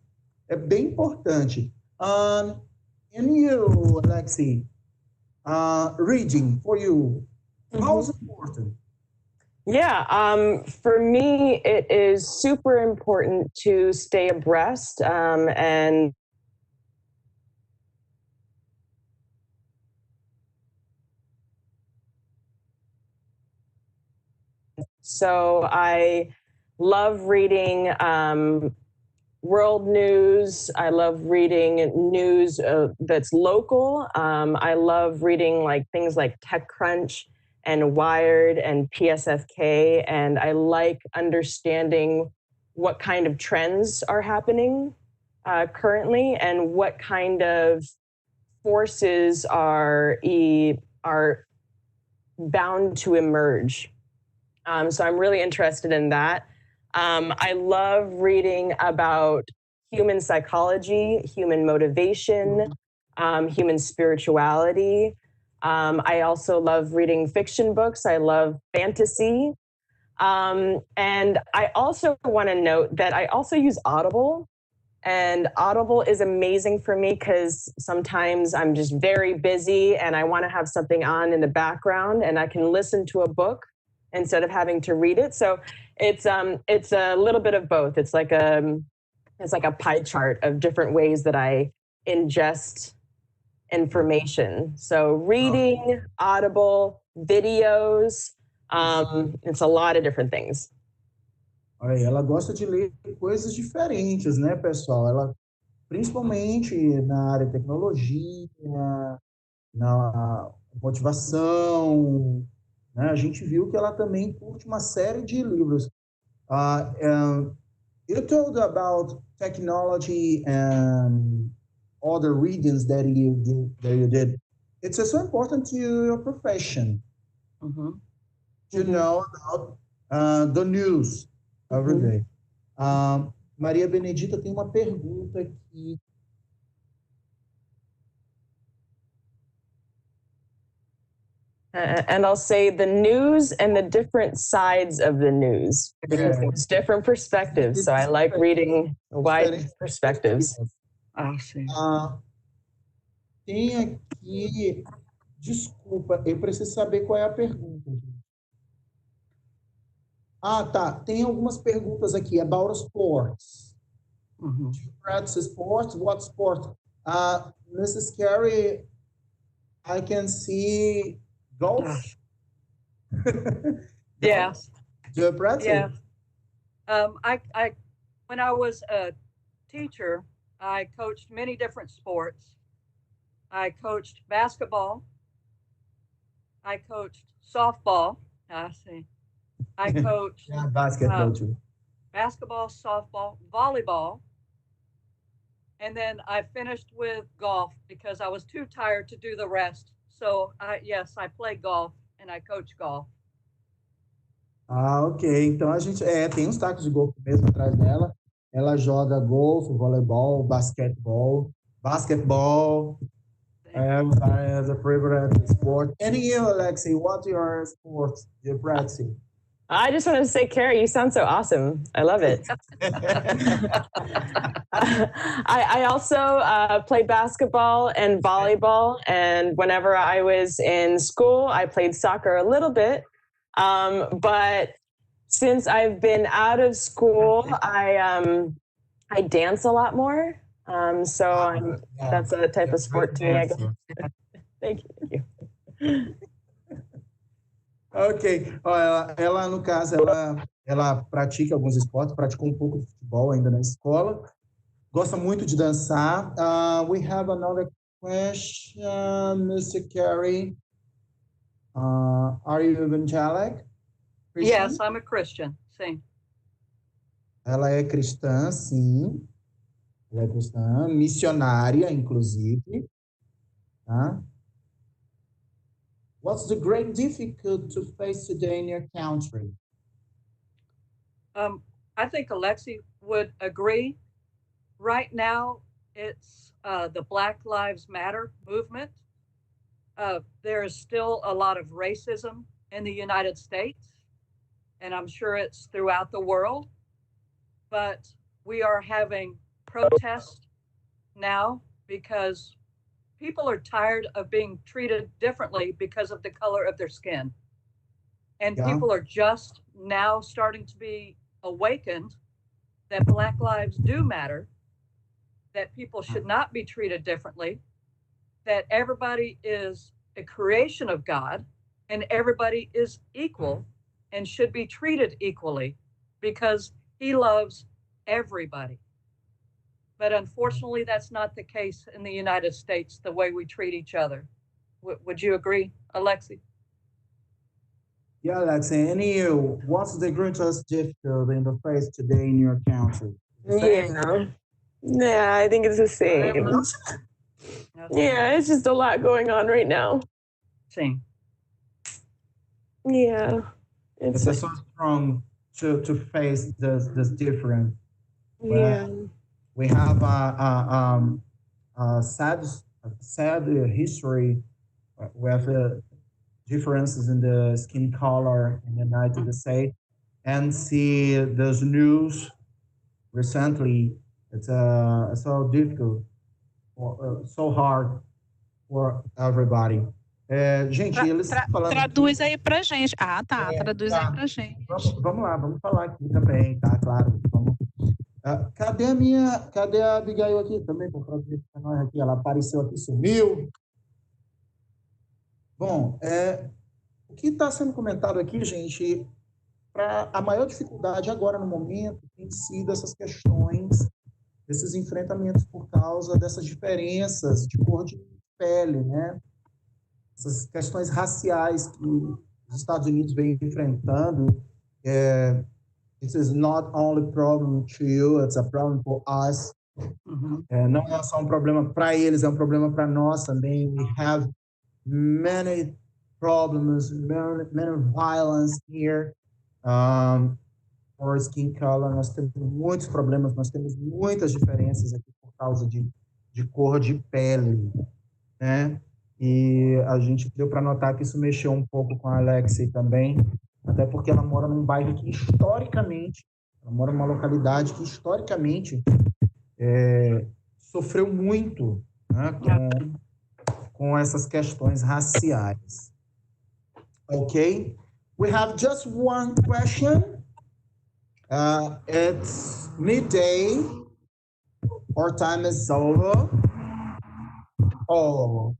É bem importante. And you, Alexi, reading for you, how is it important? Yeah, for me, it is super important to stay abreast and so I love reading world news. I love reading news that's local. I love reading like things like TechCrunch and Wired and PSFK, and I like understanding what kind of trends are happening currently and what kind of forces are bound to emerge. So I'm really interested in that. I love reading about human psychology, human motivation, human spirituality. I also love reading fiction books. I love fantasy. And I also want to note that I also use Audible. And Audible is amazing for me because sometimes I'm just very busy and I want to have something on in the background and I can listen to a book instead of having to read it. So it's a little bit of both. It's like a pie chart of different ways that I ingest information. So reading, Audible, videos, it's a lot of different things. Olha, ela gosta de ler coisas diferentes, né, pessoal? Ela, principalmente na área de tecnologia, na motivação, né? A gente viu que ela também curte uma série de livros. You told about technology and other readings that you did. It's so important to your profession to know about the news every day. Maria Benedita tem uma pergunta aqui. And I'll say the news and the different sides of the news, because it's different perspectives. So I like reading wide perspectives. Tem aqui, desculpa, eu preciso saber qual é a pergunta. Ah, tá. Tem algumas perguntas aqui about sports. Mhm. Do you practice sports? What sport? Mrs. Carey, I can see golf. Yes. Yes. Do you practice? Yeah. When I was a teacher, I coached many different sports. I coached basketball. I coached softball. I see. I coached Yeah, basketball too. basketball, softball, volleyball. And then I finished with golf because I was too tired to do the rest. So yes, I play golf and I coach golf. Ah, ok. Então a gente tem uns tacos de golfe mesmo atrás dela. Ela joga golfe, voleibol, basquetebol. As a favorite sport. And you, Alexi, what are your sports you're practicing? I just wanted to say, Carrie, you sound so awesome. I love it. I also played basketball and volleyball. And whenever I was in school, I played soccer a little bit. But since I've been out of school, I dance a lot more. That's a type of sport to me, I guess. Thank you. Ok. Ela, no caso, ela pratica alguns esportes, praticou um pouco de futebol ainda na escola, gosta muito de dançar. We have another question, Mr. Carey. Are you evangelic? Christian? Yes, I'm a Christian. Sim. Ela é cristã, sim. Ela é cristã, missionária, inclusive. Tá? What's the great difficulty to face today in your country? I think Alexi would agree. Right now, it's the Black Lives Matter movement. There is still a lot of racism in the United States, and I'm sure it's throughout the world. But we are having protests now because people are tired of being treated differently because of the color of their skin. And people are just now starting to be awakened that Black lives do matter, that people should not be treated differently, that everybody is a creation of God and everybody is equal and should be treated equally because he loves everybody. But unfortunately, that's not the case in the United States, the way we treat each other. Would you agree, Alexi? Yeah, Alexi. And you, what's the greatest difficulty in the face today in your country? Yeah, I think it's the same. Yeah, it's just a lot going on right now. Same. Yeah. It's so strong to face this difference. Yeah. We have a sad history with differences in the skin color in the United States, and see those news recently. It's so difficult, so hard for everybody. Gente, eles estão falando. Traduz aí pra gente. Ah, tá. Traduz aí pra gente. Vamos lá, vamos falar aqui também, tá? Claro. Vamos. Cadê a Abigail aqui também, por traduzir para nós aqui? Ela apareceu aqui, sumiu. Bom, o que está sendo comentado aqui, gente, a maior dificuldade agora no momento tem sido essas questões, esses enfrentamentos por causa dessas diferenças de cor de pele, né? Essas questões raciais que os Estados Unidos vem enfrentando. This is not only a problem to you, it's a problem for us. Não é só um problema para eles, é um problema para nós também. We have many problems, many violence here for skin color. Nós temos muitos problemas, nós temos muitas diferenças aqui por causa de cor de pele, né? E a gente deu para notar que isso mexeu um pouco com a Alexei também, até porque ela mora num bairro que historicamente, ela mora numa localidade que historicamente sofreu muito, né, com essas questões raciais. Ok? We have just one question It's midday. Our time is over. Oh,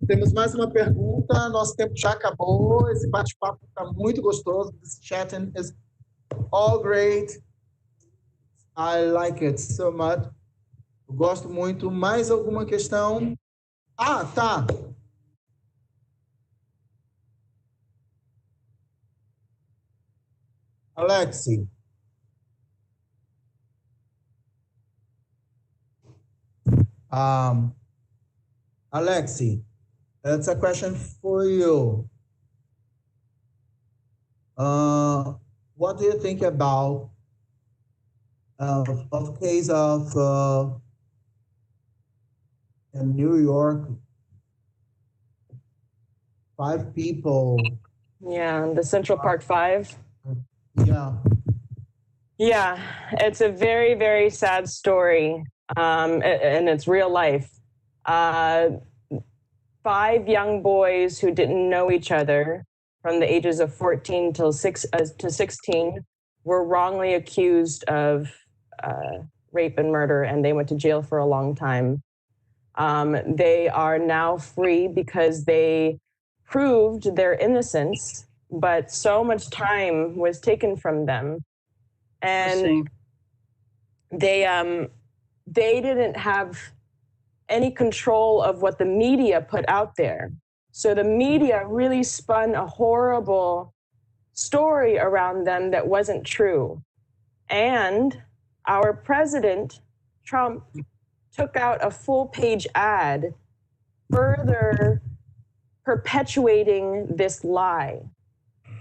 temos mais uma pergunta. Nosso tempo já acabou. Esse bate-papo está muito gostoso. This chatting is all great. I like it so much. Eu gosto muito. Mais alguma questão? Ah, tá. Alexi. Alexi, that's a question for you. What do you think about of case of in New York, 5 people? Yeah, the Central Park 5. Yeah. Yeah, it's a very, very sad story, and it's real life. 5 young boys who didn't know each other from the ages of 14 to 16 were wrongly accused of rape and murder, and they went to jail for a long time. They are now free because they proved their innocence, but so much time was taken from them. And they didn't have any control of what the media put out there. So the media really spun a horrible story around them that wasn't true. And our president, Trump, took out a full-page ad further perpetuating this lie.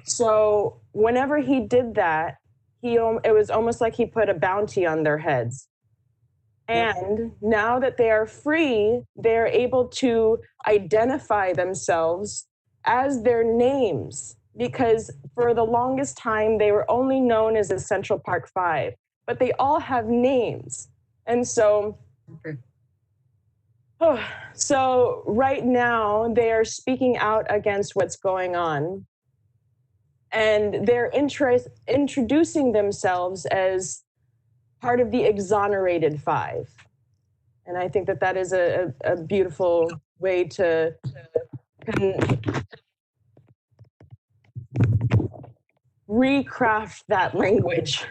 So whenever he did that, it was almost like he put a bounty on their heads. And now that they are free, they're able to identify themselves as their names, because for the longest time, they were only known as the Central Park 5, but they all have names. And so, so right now, they are speaking out against what's going on. And they're introducing themselves as part of the exonerated 5. And I think that that is a beautiful way to recraft that language.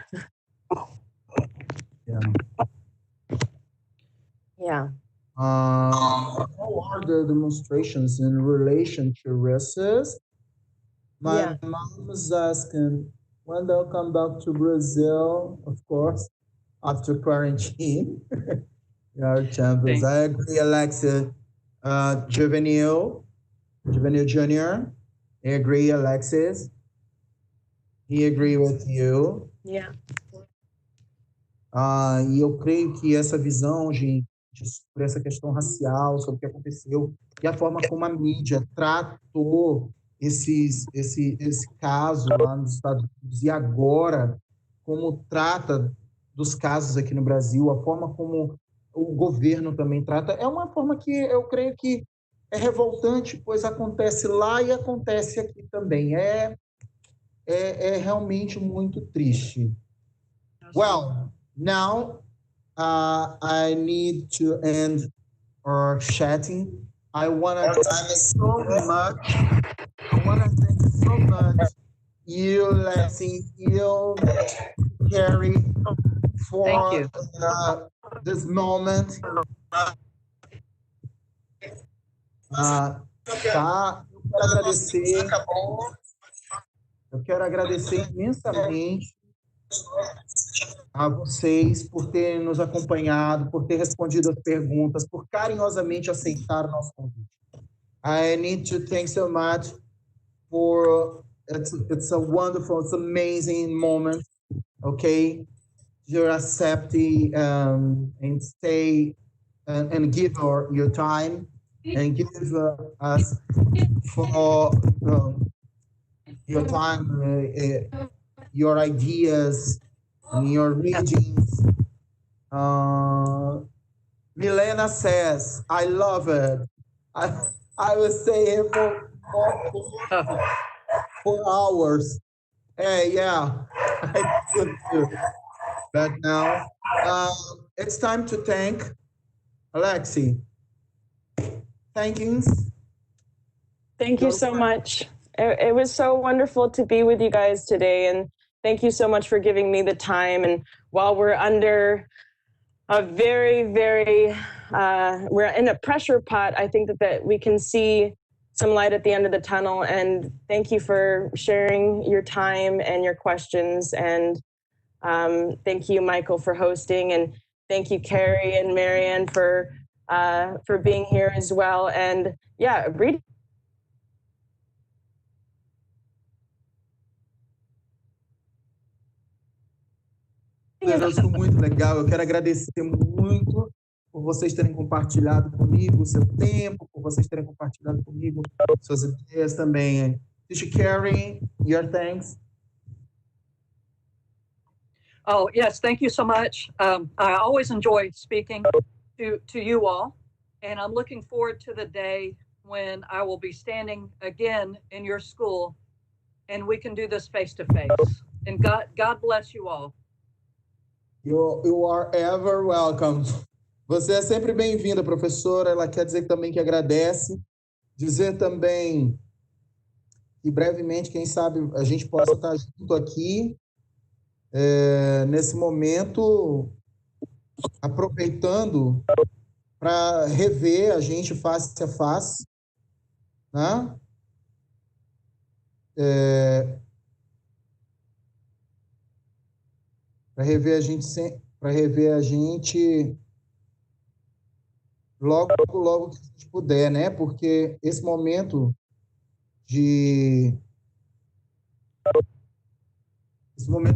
Yeah. How are the demonstrations in relation to racism? My mom is asking when they'll come back to Brazil, of course, after quarantine. Our champions. I agree, Alexa. Juvenile Jr. I agree, Alexis. He agree with you. Yeah. E eu creio que essa visão, gente, sobre essa questão racial, sobre o que aconteceu, e a forma como a mídia tratou esse caso lá nos Estados Unidos, e agora, como trata dos casos aqui no Brasil, a forma como o governo também trata, é uma forma que eu creio que é revoltante, pois acontece lá e acontece aqui também. É realmente muito triste. Well, now I need to end our chatting. I want to thank so much you, Leslie, you, Carrie, for this moment. Eu quero agradecer imensamente a vocês por terem nos acompanhado, por ter respondido as perguntas, por carinhosamente aceitar o nosso convite. I need to thank so much for it's a wonderful, it's amazing moment. Okay, you accept and stay and give your time and give us for your time, your ideas, and your readings. Milena says, I love it. I will stay here for 4 hours. Hey, yeah. I do too. But now, it's time to thank Alexi. Thankings. Thank you so much. It was so wonderful to be with you guys today, and thank you so much for giving me the time. And while we're under a very, we're in a pressure pot, I think that we can see some light at the end of the tunnel. And thank you for sharing your time and your questions. And thank you, Michael, for hosting. And thank you, Carrie and Marianne, for being here as well. And yeah, read. Isso muito legal. Eu quero agradecer muito por vocês terem compartilhado comigo o seu tempo, por vocês terem compartilhado comigo suas ideias também. Teacher Carrie, your thanks. Oh, yes, thank you so much. I always enjoy speaking to you all, and I'm looking forward to the day when I will be standing again in your school and we can do this face to face. And God bless you all. You are ever welcome. Você é sempre bem-vinda, professora. Ela quer dizer também que agradece. Dizer também que brevemente, quem sabe, a gente possa estar junto aqui nesse momento, aproveitando para rever a gente face a face, né? Para rever a gente logo que a gente puder, né? Porque esse momento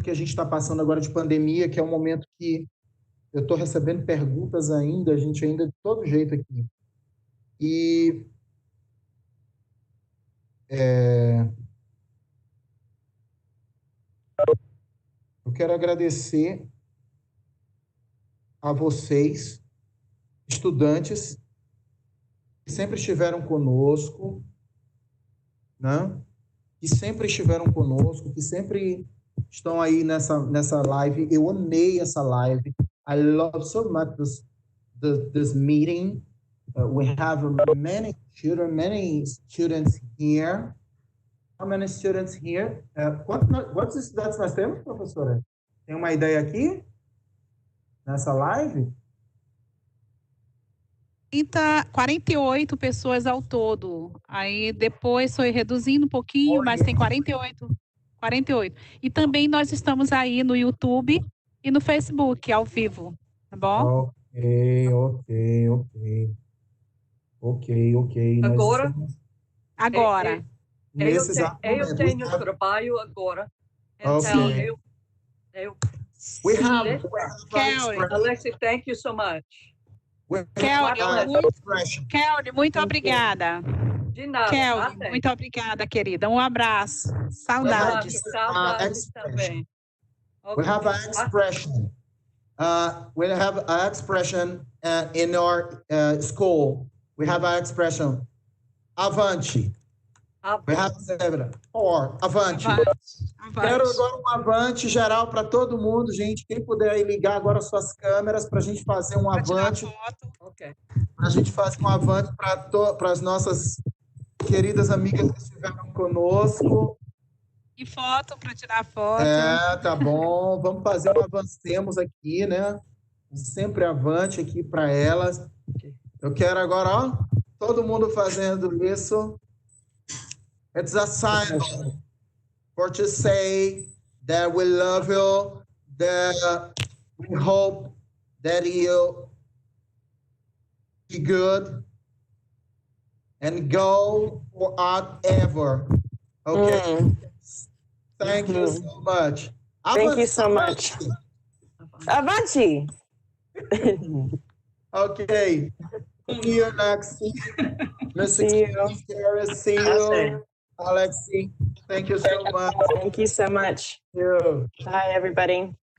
que a gente está passando agora de pandemia, que é um momento que eu estou recebendo perguntas ainda, a gente ainda de todo jeito aqui. E eu quero agradecer a vocês, estudantes, que sempre estiveram conosco, né? Que sempre estiveram conosco, que sempre estão aí nessa live. Eu amei essa live. I love so much this meeting. We have many students here. How many students here? Quantos estudantes nós temos, professora? Tem uma ideia aqui? Nessa live? 48 pessoas ao todo. Aí depois foi reduzindo um pouquinho, mas tem 48. E também nós estamos aí no YouTube e no Facebook, ao vivo. Tá bom? Ok. Agora. Eu tenho trabalho agora. Então, we have Alexi, thank you so much. Kelly, muito obrigada. De nada. Kelly, muito obrigada, querida. Um abraço. Saudades. Saudades também. We have an expression. We have an expression in our school. We have an expression. Avante. We have or avante. Quero agora um avante geral para todo mundo, gente. Quem puder aí ligar agora suas câmeras para a gente fazer um avante. Para a gente fazer um avante para as nossas queridas amigas que estiveram conosco. E foto para tirar foto. Tá bom. Vamos fazer um avancemos aqui, né? Sempre avante aqui para elas. Eu quero agora, ó, todo mundo fazendo isso. It's a sign for to say that we love you, that we hope that you be good and go forever. Okay. Thank you so much. Thank you so much. Avante. Okay. See you next week. See you. Alexi, thank you so much. Thank you so much. Thank you. Bye, everybody.